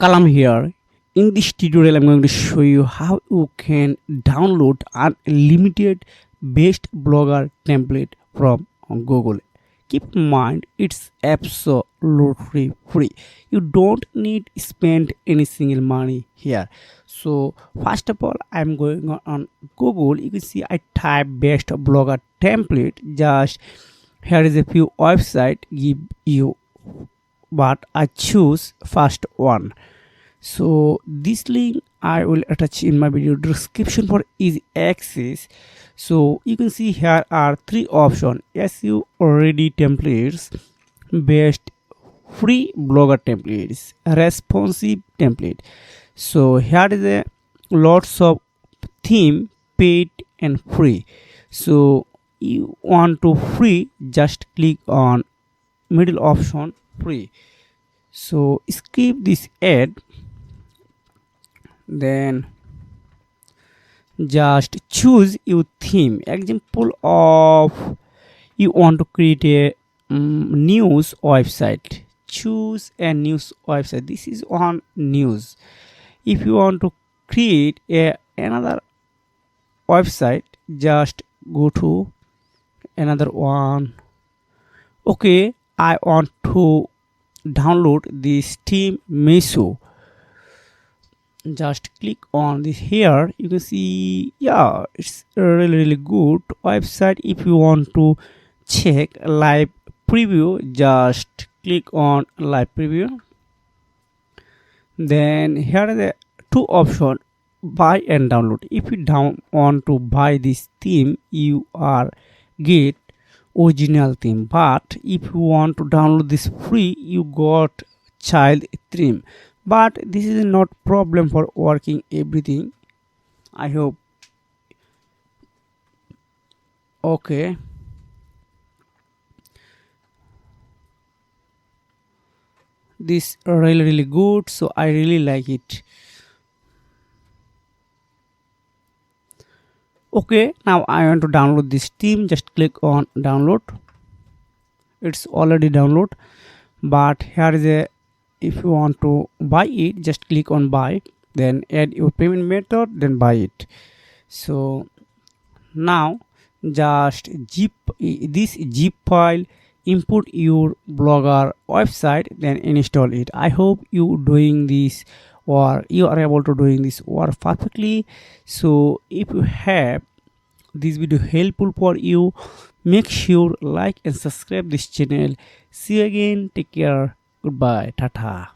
Kalam here. In this tutorial, I'm going to show you how you can download unlimited best blogger template from Google. Keep in mind, it's absolutely free. You don't need to spend any single money here. So first of all, I'm going on Google. You can see I type best blogger template. Just here is a few website give you, but I choose first one. So this link I will attach in my video description for easy access. So you can see here are three options: SEO ready templates, best free blogger templates, responsive template. So here is a lots of theme, paid and free. So you want to free, just click on middle option, free. So skip this ad, then just choose your theme. Example of, you want to create a news website, choose a news website. This is on news. If you want to create another website, just go to another one. Okay, I want to download this theme meso. Just click on this. Here you can see, yeah, it's a really good website. If you want to check live preview, just click on live preview. Then here are the two options, buy and download. If you want to buy this theme, you are get original theme, but if you want to download this free, you got child theme. But this is not problem for working everything. I hope. Okay, this really good, so I really like it. Okay, now I want to download this theme. Just click on download. It's already download, but here is a, if you want to buy it, just click on buy, then add your payment method, then buy it. So now just this zip file, input your blogger website, then install it. I hope you doing this, or you are able to doing this work perfectly. So if you have this video helpful for you, make sure like and subscribe this channel. See you again, take care, goodbye, tata.